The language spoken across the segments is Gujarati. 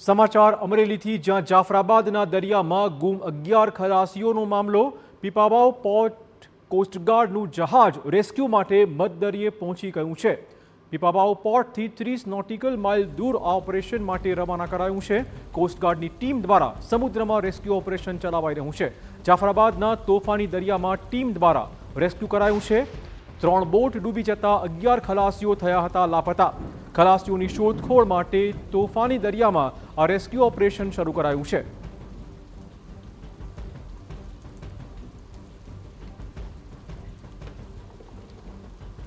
સમાચાર અમરેલીથી, જ્યાં જાફરાબાદના દરિયામાં ગુમ 11 ખલાસીઓનો મામલો। પીપાવાવ પોર્ટ કોસ્ટગાર્ડનું જહાજ રેસ્ક્યુ માટે મધદરિયે પહોંચી ગયું છે। પીપાવાવ પોર્ટથી 30 નોટિકલ માઇલ દૂર આ ઓપરેશન માટે રવાના કરાયું છે। કોસ્ટગાર્ડની ટીમ દ્વારા સમુદ્રમાં રેસ્ક્યુ ઓપરેશન ચલાવાઈ રહ્યું છે। જાફરાબાદના તોફાની દરિયામાં ટીમ દ્વારા રેસ્ક્યુ કરાયું છે। 3 બોટ ડૂબી જતા 11 ખલાસીઓ થયા હતા લાપતા। ખલાસીઓની શોધખોળ માટે તોફાની દરિયામાં આ રેસ્ક્યુ ઓપરેશન શરૂ કરાયું છે।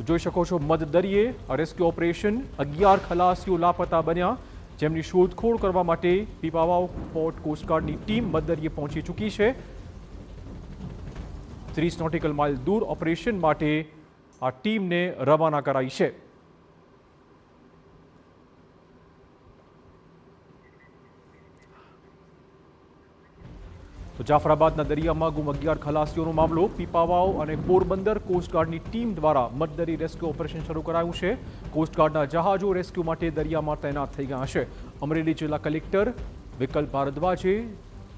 જોઈ શકો છો, મધદરિયે આ રેસ્ક્યુ ઓપરેશન 11 ખલાસીઓ લાપતા બન્યા, જેમની શોધખોળ કરવા માટે પીપાવાવ પોર્ટ કોસ્ટગાર્ડની ટીમ મધદરિયે પહોંચી ચૂકી છે। 30 નોટિકલ માઇલ દૂર ઓપરેશન માટે આ ટીમને રવાના કરાઈ છે। તો જાફરાબાદના દરિયામાં ગુમ 11 ખલાસીઓનો મામલો। પીપાવાવ અને પોરબંદર કોસ્ટગાર્ડની ટીમ દ્વારા મધદરી રેસ્ક્યુ ઓપરેશન શરૂ કરાયું છે। કોસ્ટગાર્ડના જહાજો રેસ્ક્યુ માટે દરિયામાં તૈનાત થઈ ગયા છે। અમરેલી જિલ્લા કલેક્ટર વિકલ્પ ભારદ્વાજે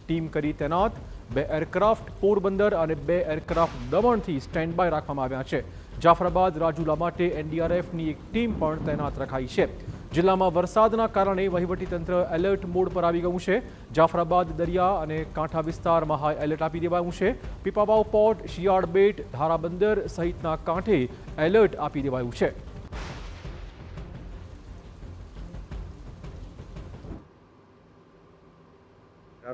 ટીમ કરી તૈનાત। 2 એરક્રાફ્ટ પોરબંદર અને 2 એરક્રાફ્ટ દમણથી સ્ટેન્ડ બાય રાખવામાં આવ્યા છે। જાફરાબાદ રાજુલા માટે એનડીઆરએફની એક ટીમ પણ તૈનાત રખાઈ છે। જિલ્લામાં વરસાદના કારણે વહીવટીતંત્ર એલર્ટ મોડ પર આવી ગયું છે। જાફરાબાદ દરિયા અને કાંઠા વિસ્તારમાં હાઈ એલર્ટ આપી દેવાયું છે। પીપાવાવ પોર્ટ, શિયાળ બેટ, ધારાબંદર સહિતના કાંઠે એલર્ટ આપી દેવાયું છે।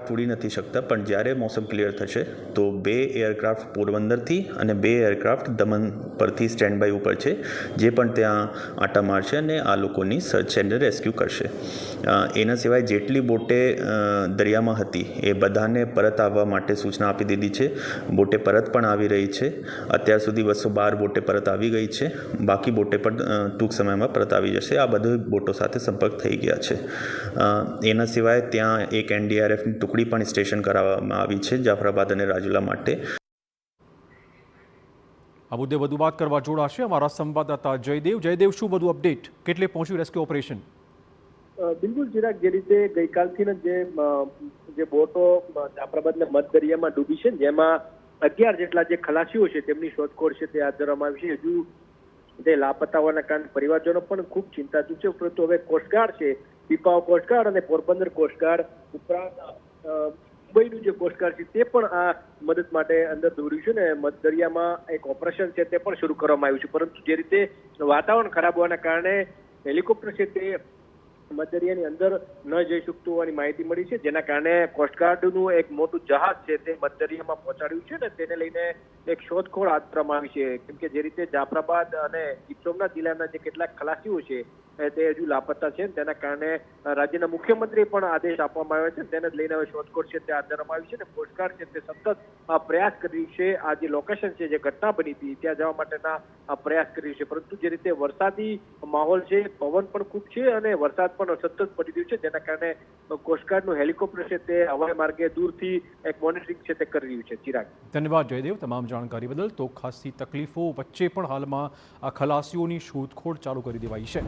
ઉડી નથી શકતા, પણ જ્યારે મોસમ ક્લિયર થશે તો 2 એરક્રાફ્ટ પોરબંદરથી અને 2 એરક્રાફ્ટ દમણ પરથી સ્ટેન્ડ બાય ઉપર છે, જે પણ ત્યાં આંટા મારશે અને આ લોકોની સર્ચ એન્ડ રેસ્ક્યુ કરશે। એના સિવાય જેટલી બોટે દરિયામાં હતી એ બધાને પરત આવવા માટે સૂચના આપી દીધી છે। બોટે પરત પણ આવી રહી છે। અત્યાર સુધી 212 બોટે પરત આવી ગઈ છે। બાકી બોટે પણ ટૂંક સમયમાં પરત આવી જશે। આ બધી બોટો સાથે સંપર્ક થઈ ગયા છે। એના સિવાય ત્યાં એક એનડીઆરએફની ટુકડી પણ સ્ટેશન કરાવવામાં આવી છે જાફરાબાદ અને રાજુલા માટે। આ મુદ્દે વધુ વાત કરવા જોડાશે અમારા સંવાદદાતા જયદેવ। જયદેવ, શું બધું અપડેટ? કેટલે પહોંચ્યું રેસ્ક્યુ ઓપરેશન? બિલકુલ ચિરાગ, જે રીતે ગઈકાલથી જે બોટો જાફરાબાદના મધદરિયામાં ડૂબી છે, જેમાં 11 જેટલા જે ખલાસીઓ છે તેમની શોધખોળ છે તે હાથ ધરવામાં આવી છે। હજુ તે લાપતા હોવાના કારણે પરિવારજનો પણ ખૂબ ચિંતાતુર છે। ઉપરાંત હવે કોસ્ટગાર્ડ છે, પીપાવાવ કોસ્ટગાર્ડ અને પોરબંદર કોસ્ટગાર્ડ ઉપરાંત મુંબઈનું જે કોસ્ટગાર્ડ છે તે પણ આ મદદ માટે અંદર દોડ્યું છે ને મધદરિયામાં એક ઓપરેશન છે તે પણ શરૂ કરવામાં આવ્યું છે। પરંતુ જે રીતે વાતાવરણ ખરાબ હોવાના કારણે હેલિકોપ્ટર છે તે મધદરિયાની અંદર ન જઈ શકતું હોવાની માહિતી મળી છે, જેના કારણે કોસ્ટગાર્ડનું એક મોટું જહાજ છે તે મધદરિયામાં પહોંચાડ્યું છે ને તેને લઈને એક શોધખોળ હાથ ધરવામાં આવી છે। કેમ કે જે રીતે જાફરાબાદ અને ગીર સોમનાથ જિલ્લાના જે કેટલાક ખલાસીઓ છે તે હજુ લાપતા છે, તેના કારણે રાજ્યના મુખ્યમંત્રીએ પણ આદેશ આપવામાં આવ્યો છે। તેને લઈને હવે શોધખોળ છે તે હાથ ધરવામાં આવી છે અને કોસ્ટગાર્ડ છે તે સતત પ્રયાસ કરી છે। આ જે લોકેશન છે, જે ઘટના બની હતી ત્યાં જવા માટેના પ્રયાસ કરી છે। પરંતુ જે રીતે વરસાદી માહોલ છે, પવન પણ ખૂબ છે અને વરસાદ પણ સતત પડી રહ્યું છે, જેના કારણે કોસ્ટગાર્ડનું હેલિકોપ્ટર છે તે હવાઈ માર્ગે દૂરથી એક મોનિટરિંગ છે તે કરી રહ્યું છે। ચિરાગ, ધન્યવાદ જયદેવ તમામ જાણકારી બદલ। તો ખાસી તકલીફો વચ્ચે પણ હાલમાં આ ખલાસીઓની શોધખોળ ચાલુ કરી દેવાઈ છે।